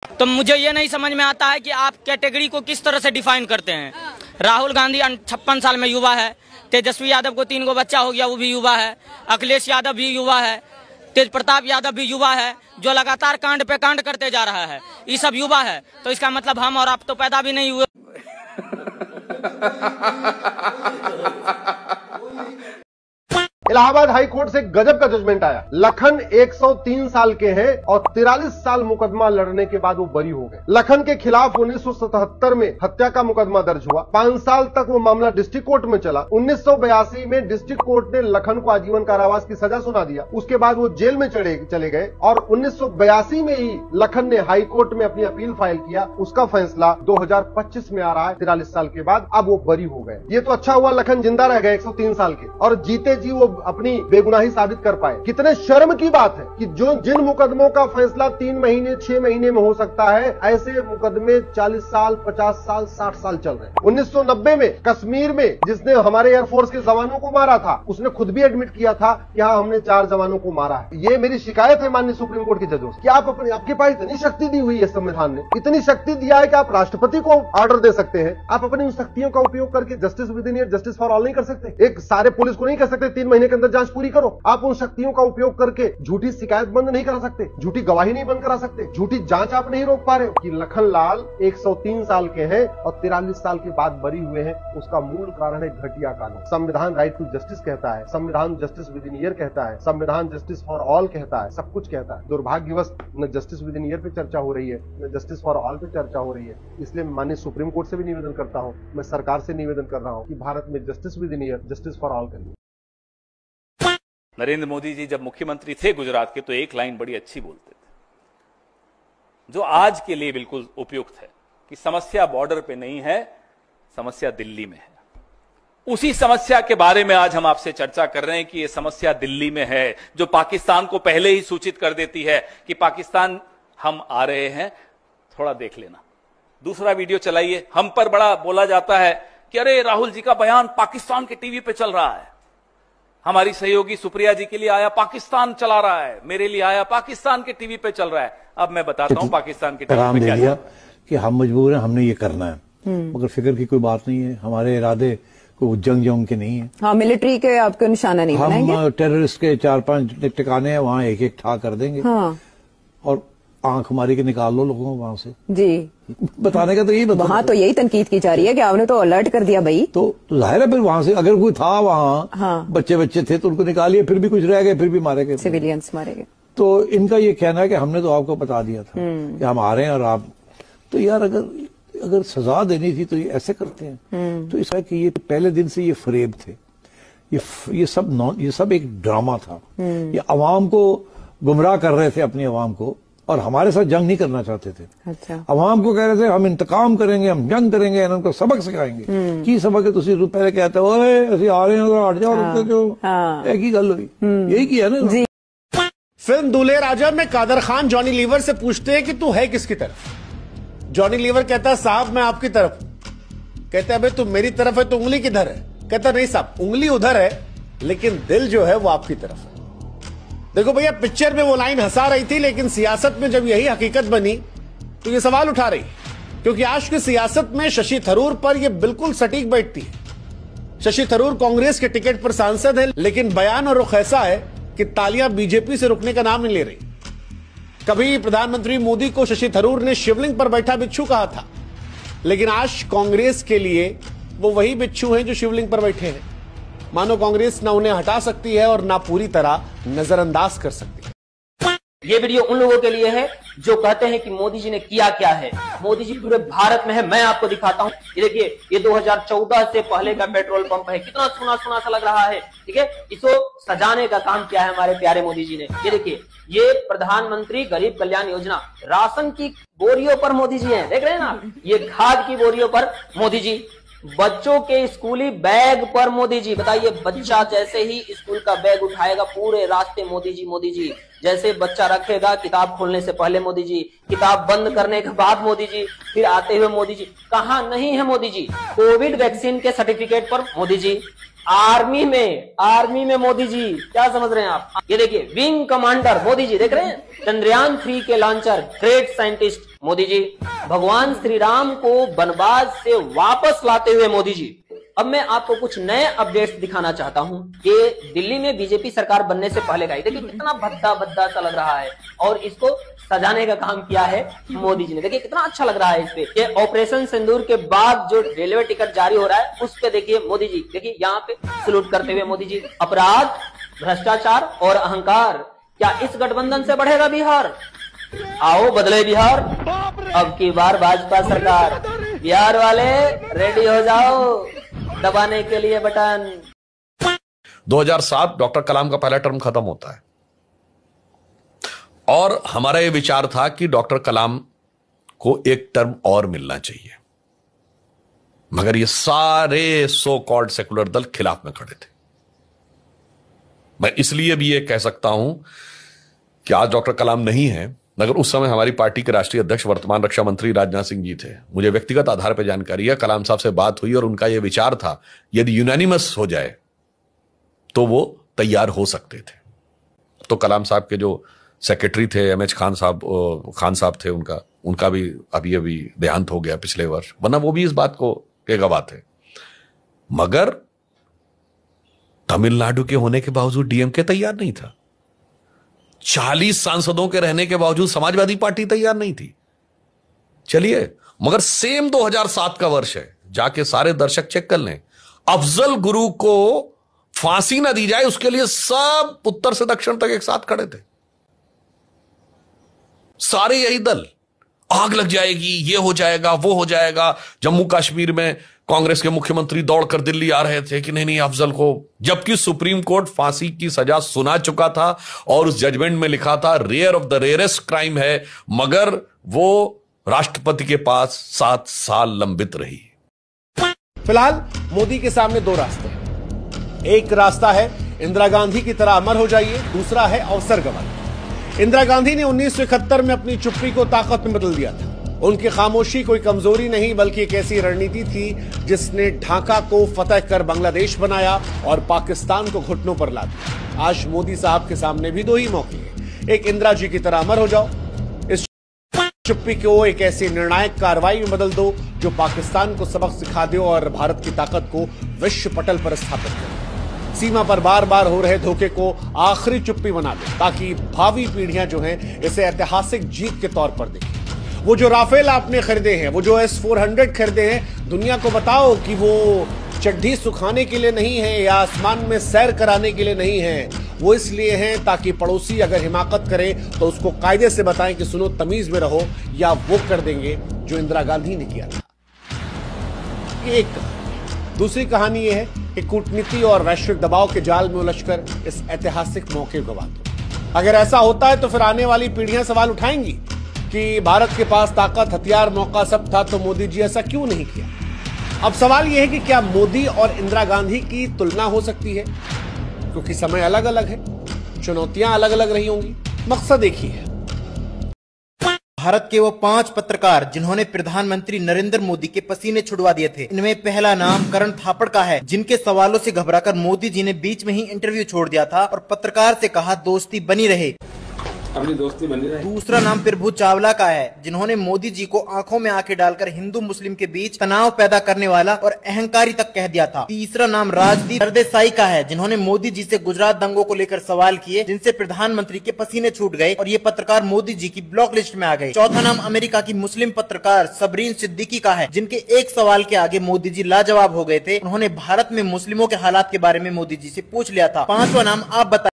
तो मुझे ये नहीं समझ में आता है कि आप कैटेगरी को किस तरह से डिफाइन करते हैं। राहुल गांधी 56 साल में युवा है, तेजस्वी यादव को 3 बच्चा हो गया, वो भी युवा है, अखिलेश यादव भी युवा है, तेज प्रताप यादव भी युवा है, जो लगातार कांड पे कांड करते जा रहा है, ये सब युवा है। तो इसका मतलब हम और आप तो पैदा भी नहीं हुए। इलाहाबाद हाई कोर्ट से गजब का जजमेंट आया। लखन 103 साल के हैं और 43 साल मुकदमा लड़ने के बाद वो बरी हो गए। लखन के खिलाफ 1977 में हत्या का मुकदमा दर्ज हुआ। 5 साल तक वो मामला डिस्ट्रिक्ट कोर्ट में चला। 1982 में डिस्ट्रिक्ट कोर्ट ने लखन को आजीवन कारावास की सजा सुना दिया। उसके बाद वो जेल में चले गए और 1982 में ही लखन ने हाई कोर्ट में अपनी अपील फाइल किया। उसका फैसला 2025 में आ रहा है, 43 साल के बाद। अब वो बरी हो गए। ये तो अच्छा हुआ लखन जिंदा रह गए 103 साल के, और जीते जी वो अपनी बेगुनाही साबित कर पाए। कितने शर्म की बात है कि जिन मुकदमों का फैसला 3 महीने 6 महीने में हो सकता है, ऐसे मुकदमे 40 साल 50 साल 60 साल चल रहे हैं। 1990 में कश्मीर में जिसने हमारे एयरफोर्स के जवानों को मारा था, उसने खुद भी एडमिट किया था कि हाँ, हमने 4 जवानों को मारा है। ये मेरी शिकायत है माननीय सुप्रीम कोर्ट के जजों से कि आपके पास इतनी शक्ति दी हुई है, संविधान ने इतनी शक्ति दिया है कि आप राष्ट्रपति को ऑर्डर दे सकते हैं। आप अपनी उन शक्तियों का उपयोग करके justice with in year, justice for all नहीं कर सकते। एक सारे पुलिस को नहीं कह सकते 3 महीने के अंदर जांच पूरी करो। आप उन शक्तियों का उपयोग करके झूठी शिकायत बंद नहीं करा सकते, झूठी गवाही नहीं बंद करा सकते, झूठी जांच आप नहीं रोक पा रहे हो। कि लखन लाल 103 साल के हैं और 43 साल के बाद बरी हुए हैं, उसका मूल कारण है घटिया कानून। संविधान राइट टू जस्टिस कहता है, संविधान जस्टिस विद इन ईयर कहता है, संविधान जस्टिस फॉर ऑल कहता है, सब कुछ कहता है। दुर्भाग्यवश न जस्टिस विद इन ईयर पे चर्चा हो रही है, न जस्टिस फॉर ऑल पे चर्चा हो रही है। इसलिए माननीय सुप्रीम कोर्ट से भी निवेदन करता हूं, मैं सरकार से निवेदन कर रहा हूं कि भारत में justice with in year, justice for all करिए। नरेंद्र मोदी जी जब मुख्यमंत्री थे गुजरात के, तो एक लाइन बड़ी अच्छी बोलते थे, जो आज के लिए बिल्कुल उपयुक्त है, कि समस्या बॉर्डर पे नहीं है, समस्या दिल्ली में है। उसी समस्या के बारे में आज हम आपसे चर्चा कर रहे हैं कि यह समस्या दिल्ली में है, जो पाकिस्तान को पहले ही सूचित कर देती है कि पाकिस्तान हम आ रहे हैं, थोड़ा देख लेना। दूसरा वीडियो चलाइए। हम पर बड़ा बोला जाता है कि अरे राहुल जी का बयान पाकिस्तान के टीवी पे चल रहा है, हमारी सहयोगी सुप्रिया जी के लिए आया पाकिस्तान चला रहा है, मेरे लिए आया पाकिस्तान के टीवी पे चल रहा है। अब मैं बताता हूं पाकिस्तान के टीवी पे क्या दिया कि हम मजबूर हैं, हमने ये करना है, मगर फिक्र की कोई बात नहीं है। हमारे इरादे कोई जंग के नहीं है। हाँ, मिलिट्री के आपको निशाना नहीं बनाएंगे। हम टेररिस्ट के 4-5 ठिकाने हैं, वहां एक ठा कर देंगे। हाँ। और आंख मारी के निकाल लो लोगों को वहां से। जी, बताने का तो यही बता। वहां तो यही तनकीद की जा रही है कि आपने तो अलर्ट कर दिया भाई। तो जाहिर है फिर वहां से अगर कोई था वहां, हाँ, बच्चे थे तो उनको निकालिए, फिर भी कुछ रह गए, फिर भी मारे गए, सिविलियंस मारे गए। तो इनका ये कहना है कि हमने तो आपको बता दिया था कि हम आ रहे हैं और आप, तो यार अगर सजा देनी थी तो ये ऐसे करते हैं। तो इसका कि ये पहले दिन से ये फरेब थे, ये सब एक ड्रामा था। ये अवाम को गुमराह कर रहे थे, अपनी अवाम को, और हमारे साथ जंग नहीं करना चाहते थे। अच्छा। अवाम को कह रहे थे हम इंतकाम करेंगे, हम जंग करेंगे, उनको सबक सिखाएंगे। की सबक है? तुसी पहले कहते हो अरे आ रहे हैं, हट जाओ, रुक जाओ, एक ही गल हुई, यही किया ना। फिल्म दूल्हे राजा में कादर खान जॉनी लीवर से पूछते हैं कि तू है किसकी तरफ। जॉनी लीवर कहता है साहब मैं आपकी तरफ। कहते हैं अबे तू मेरी तरफ है तो उंगली किधर है? कहता नहीं साहब, उंगली उधर है लेकिन दिल जो है वो आपकी तरफ है। देखो भैया, पिक्चर में वो लाइन हंसा रही थी, लेकिन सियासत में जब यही हकीकत बनी तो ये सवाल उठा रही, क्योंकि आज की सियासत में शशि थरूर पर ये बिल्कुल सटीक बैठती है। शशि थरूर कांग्रेस के टिकट पर सांसद है, लेकिन बयान और रुख ऐसा है कि तालियां बीजेपी से रुकने का नाम नहीं ले रही। कभी प्रधानमंत्री मोदी को शशि थरूर ने शिवलिंग पर बैठा बिच्छू कहा था, लेकिन आज कांग्रेस के लिए वो वही बिच्छू हैं जो शिवलिंग पर बैठे हैं। मानो कांग्रेस ना उन्हें हटा सकती है और ना पूरी तरह नजरअंदाज कर सकती है। ये वीडियो उन लोगों के लिए है जो कहते हैं कि मोदी जी ने किया क्या है। मोदी जी पूरे भारत में है। मैं आपको दिखाता हूं, ये देखिए, ये 2014 से पहले का पेट्रोल पंप है। कितना सोना सोना सा लग रहा है, ठीक है। इसको सजाने का काम किया है हमारे प्यारे मोदी जी ने। ये देखिए, ये प्रधानमंत्री गरीब कल्याण योजना, राशन की बोरियों पर मोदी जी है, देख रहे हैं ना। ये खाद की बोरियों पर मोदी जी, बच्चों के स्कूली बैग पर मोदी जी। बताइए, बच्चा जैसे ही स्कूल का बैग उठाएगा पूरे रास्ते मोदी जी, मोदी जी। जैसे बच्चा रखेगा, किताब खोलने से पहले मोदी जी, किताब बंद करने के बाद मोदी जी, फिर आते हुए मोदी जी। कहां नहीं है मोदी जी? कोविड वैक्सीन के सर्टिफिकेट पर मोदी जी, आर्मी में मोदी जी। क्या समझ रहे हैं आप? ये देखिए, विंग कमांडर मोदी जी, देख रहे हैं। चंद्रयान 3 के launcher, great scientist Modi ji, भगवान श्री राम को वनवास से वापस लाते हुए मोदी जी, अब मैं आपको कुछ नए अपडेट्स दिखाना चाहता हूं कि दिल्ली में बीजेपी सरकार बनने से पहले का, देखिए कितना भद्दा भद्दा सा लग रहा है और इसको सजाने का काम किया है मोदी जी ने। देखिए कितना अच्छा लग रहा है इस पे। ये ऑपरेशन सिंदूर के बाद जो रेलवे टिकट जारी हो रहा है उस पे देखिए मोदी जी, देखिए यहाँ पे सलूट करते हुए मोदी जी। अपराध, भ्रष्टाचार और अहंकार, क्या इस गठबंधन से बढ़ेगा बिहार? आओ बदले बिहार, अब की बार भाजपा सरकार। बिहार वाले रेडी हो जाओ दबाने के लिए बटन। 2007 डॉक्टर कलाम का पहला टर्म खत्म होता है और हमारा यह विचार था कि डॉक्टर कलाम को एक टर्म और मिलना चाहिए, मगर ये सारे सो कॉल्ड सेकुलर दल खिलाफ में खड़े थे। मैं इसलिए भी ये कह सकता हूं कि आज डॉक्टर कलाम नहीं है, मगर उस समय हमारी पार्टी के राष्ट्रीय अध्यक्ष वर्तमान रक्षा मंत्री राजनाथ सिंह जी थे। मुझे व्यक्तिगत आधार पर जानकारी है, कलाम साहब से बात हुई और उनका यह विचार था यदि यूनानिमस हो जाए तो वो तैयार हो सकते थे। तो कलाम साहब के जो सेक्रेटरी थे एमएच खान साहब थे, उनका भी अभी देहांत हो गया पिछले वर्ष, वरना वो भी इस बात को के गवाह थे। मगर तमिलनाडु के होने के बावजूद डीएमके तैयार नहीं था, 40 सांसदों के रहने के बावजूद समाजवादी पार्टी तैयार नहीं थी। चलिए, मगर सेम 2007 का वर्ष है, जाके सारे दर्शक चेक कर लें, अफजल गुरु को फांसी ना दी जाए उसके लिए सब उत्तर से दक्षिण तक एक साथ खड़े थे, सारे यही दल। आग लग जाएगी, ये हो जाएगा, वो हो जाएगा। जम्मू कश्मीर में कांग्रेस के मुख्यमंत्री दौड़कर दिल्ली आ रहे थे कि नहीं अफजल को, जबकि सुप्रीम कोर्ट फांसी की सजा सुना चुका था और उस जजमेंट में लिखा था rare of the rarest crime है, मगर वो राष्ट्रपति के पास 7 साल लंबित रही। फिलहाल मोदी के सामने 2 रास्ते हैं। एक रास्ता है इंदिरा गांधी की तरह अमर हो जाइए, दूसरा है अवसर गंवाइए। इंदिरा गांधी ने 1971 में अपनी चुप्पी को ताकत में बदल दिया था। उनकी खामोशी कोई कमजोरी नहीं बल्कि एक ऐसी रणनीति थी जिसने ढाका को फतह कर बांग्लादेश बनाया और पाकिस्तान को घुटनों पर ला दिया। आज मोदी साहब के सामने भी 2 ही मौके हैं। एक, इंदिरा जी की तरह अमर हो जाओ, इस चुप्पी को एक ऐसी निर्णायक कार्रवाई में बदल दो जो पाकिस्तान को सबक सिखा दे और भारत की ताकत को विश्व पटल पर स्थापित करे। सीमा पर बार बार हो रहे धोखे को आखिरी चुप्पी बना दे ताकि भावी पीढ़ियां जो हैं इसे ऐतिहासिक जीत के तौर पर देखें। वो जो राफेल आपने खरीदे हैं, वो जो S-400 खरीदे हैं, दुनिया को बताओ कि वो चड्ढी सुखाने के लिए नहीं है या आसमान में सैर कराने के लिए नहीं है। वो इसलिए हैं ताकि पड़ोसी अगर हिमाकत करे तो उसको कायदे से बताएं कि सुनो तमीज में रहो, या वो कर देंगे जो इंदिरा गांधी ने किया था। एक दूसरी कहानी यह है कि कूटनीति और वैश्विक दबाव के जाल में उलझकर इस ऐतिहासिक मौके को गवा दो। अगर ऐसा होता है तो फिर आने वाली पीढ़ियां सवाल उठाएंगी कि भारत के पास ताकत, हथियार, मौका सब था तो मोदी जी ऐसा क्यों नहीं किया। अब सवाल यह है कि क्या मोदी और इंदिरा गांधी की तुलना हो सकती है, क्योंकि समय अलग अलग है, चुनौतियां अलग अलग रही होंगी, मकसद एक ही है। भारत के वो 5 पत्रकार जिन्होंने प्रधानमंत्री नरेंद्र मोदी के पसीने छुड़वा दिए थे, इनमें पहला नाम करण थापड़ का है, जिनके सवालों से घबराकर मोदी जी ने बीच में ही इंटरव्यू छोड़ दिया था और पत्रकार से कहा दोस्ती बनी रहे। अपनी दोस्ती बनी रहे। दूसरा नाम प्रभु चावला का है, जिन्होंने मोदी जी को आंखों में आंखें डालकर हिंदू मुस्लिम के बीच तनाव पैदा करने वाला और अहंकारी तक कह दिया था। तीसरा नाम राजदीप सरदेसाई का है, जिन्होंने मोदी जी से गुजरात दंगों को लेकर सवाल किए, जिनसे प्रधानमंत्री के पसीने छूट गए और ये पत्रकार मोदी जी की ब्लॉक लिस्ट में आ गए। चौथा नाम अमेरिका की मुस्लिम पत्रकार सबरीन सिद्दीकी का है, जिनके एक सवाल के आगे मोदी जी लाजवाब हो गए थे। उन्होंने भारत में मुस्लिमों के हालात के बारे में मोदी जी से पूछ लिया था। 5वां नाम आप बताइए।